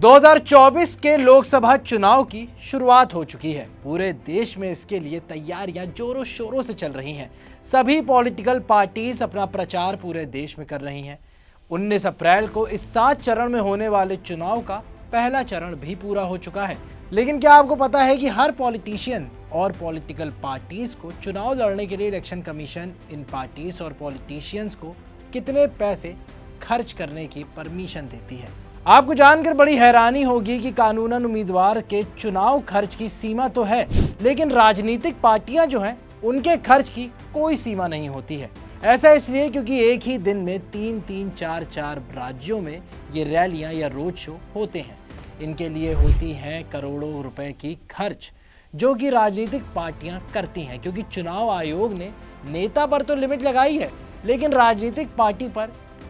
2024 के लोकसभा चुनाव की शुरुआत हो चुकी है। पूरे देश में इसके लिए तैयारियां जोरों शोरों से चल रही हैं। सभी पॉलिटिकल पार्टीज अपना प्रचार पूरे देश में कर रही हैं। 19 अप्रैल को इस 7 चरण में होने वाले चुनाव का पहला चरण भी पूरा हो चुका है। लेकिन क्या आपको पता है कि हर पॉलिटिशियन और पॉलिटिकल पार्टीज को चुनाव लड़ने के लिए इलेक्शन कमीशन इन पार्टीज और पॉलिटिशियंस को कितने पैसे खर्च करने की परमिशन देती है? आपको जानकर बड़ी हैरानी होगी कि कानूनन उम्मीदवार के चुनाव खर्च की सीमा तो है, लेकिन राजनीतिक पार्टियां जो हैं उनके खर्च की कोई सीमा नहीं होती है। ऐसा इसलिए क्योंकि एक ही दिन में 3-3, 4-4 राज्यों में ये रैलियां या रोड शो होते हैं। इनके लिए होती हैं करोड़ों रुपए की खर्च, जो कि राजनीतिक पार्टियां करती हैं, क्योंकि चुनाव आयोग ने नेता पर तो लिमिट लगाई है, लेकिन राजनीतिक पार्टी पर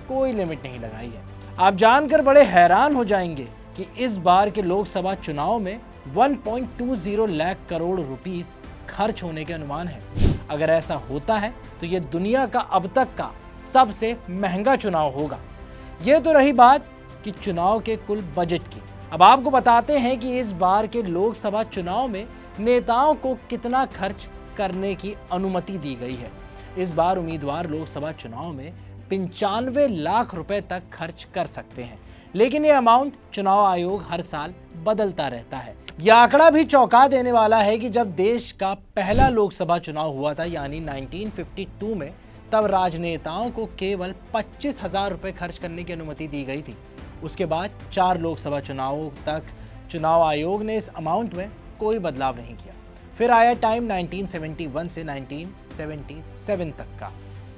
कोई लिमिट नहीं लगाई है। आप जानकर बड़े हैरान हो जाएंगे कि इस बार के लोकसभा चुनाव में 1.20 लाख करोड़ रुपीस खर्च होने के अनुमान है। अगर ऐसा होता है तो ये दुनिया का अब तक का सबसे महंगा चुनाव होगा। ये तो रही बात कि चुनाव के कुल बजट की। अब आपको बताते हैं कि इस बार के लोकसभा चुनाव में नेताओं को कितना खर्च करने की अनुमति दी गई है। इस बार उम्मीदवार लोकसभा चुनाव में 95 लाख रुपए तक खर्च कर सकते हैं, लेकिन ये अमाउंट चुनाव आयोग हर साल बदलता रहता है। यह आंकड़ा भी चौंका देने वाला है कि जब देश का पहला लोकसभा चुनाव हुआ था, यानी 1952 में, तब राजनेताओं को केवल 25,000 रुपए खर्च करने की अनुमति दी गई थी। उसके बाद 4 लोकसभा चुनावों तक चुनाव आयोग ने इस अमाउंट में कोई बदलाव नहीं किया। फिर आया टाइम 1971 से 1977 तक का,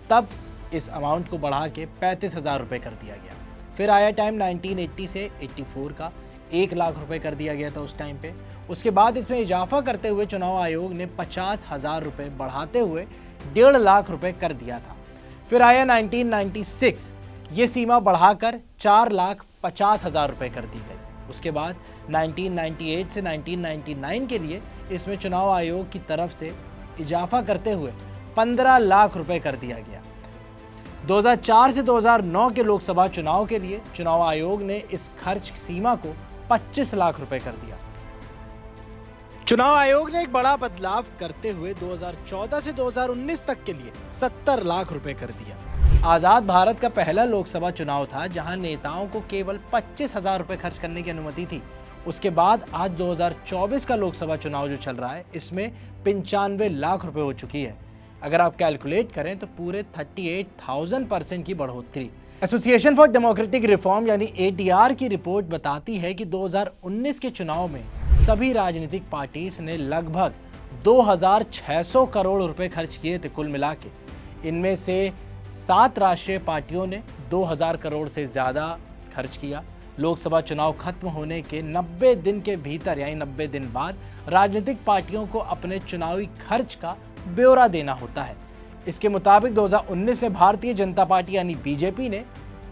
तब इस अमाउंट को बढ़ा के 35,000 रुपये कर दिया गया। फिर आया टाइम 1980 से 84 का, 1 लाख रुपए कर दिया गया था उस टाइम पे। उसके बाद इसमें इजाफा करते हुए चुनाव आयोग ने 50,000 रुपये बढ़ाते हुए 1.5 लाख रुपए कर दिया था। फिर आया 1996, ये सीमा बढ़ाकर 4,50,000 रुपये कर दी गई। उसके बाद 1998 से 1999 के लिए इसमें चुनाव आयोग की तरफ से इजाफा करते हुए 15 लाख रुपए कर दिया गया। 2004 से 2009 के लोकसभा चुनाव के लिए चुनाव आयोग ने इस खर्च सीमा को 25 लाख रुपए कर दिया। चुनाव आयोग ने एक बड़ा बदलाव करते हुए 2014 से 2019 तक के लिए 70 लाख रुपए कर दिया। आजाद भारत का पहला लोकसभा चुनाव था जहां नेताओं को केवल 25,000 रुपए खर्च करने की अनुमति थी। उसके बाद आज 2024 का लोकसभा चुनाव जो चल रहा है, इसमें 95 लाख रुपए हो चुकी है। अगर आप कैलकुलेट करें तो पूरे 38,000% की बढ़ोतरी। एसोसिएशन फॉर डेमोक्रेटिक रिफॉर्म यानी ADR की रिपोर्ट बताती है कि 2019 के चुनाव में सभी राजनीतिक पार्टीज ने लगभग 2,600 करोड़ रुपए खर्च किए थे कुल मिला के। इनमें से 7 राष्ट्रीय पार्टियों ने 2,000 करोड़ से ज़्यादा खर्च किया। लोकसभा चुनाव खत्म होने के 90 दिन के भीतर यानी 90 दिन बाद राजनीतिक पार्टियों को अपने चुनावी खर्च का ब्यौरा देना होता है। इसके मुताबिक 2019 में भारतीय जनता पार्टी यानी बीजेपी ने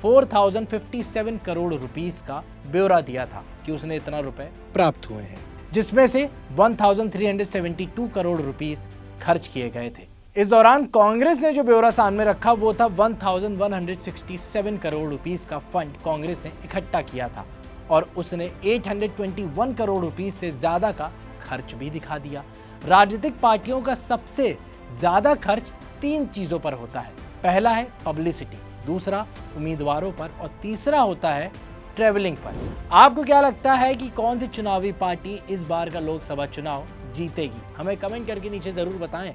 4,057 करोड़ रुपीस का ब्यौरा दिया था कि उसने इतना रुपए प्राप्त हुए हैं, जिसमें से 1,372 करोड़ रुपीस खर्च किए गए थे। इस दौरान कांग्रेस ने जो ब्यौरा सामने रखा वो था 1,167 करोड़ रुपीस का फंड कांग्रेस ने इकट्ठा किया था, और उसने 821 करोड़ रुपीस से ज्यादा का खर्च भी दिखा दिया। राजनीतिक पार्टियों का सबसे ज्यादा खर्च 3 चीजों पर होता है। पहला है पब्लिसिटी, दूसरा उम्मीदवारों पर, और तीसरा होता है ट्रैवलिंग पर। आपको क्या लगता है कि कौन सी चुनावी पार्टी इस बार का लोकसभा चुनाव जीतेगी? हमें कमेंट करके नीचे जरूर बताएं।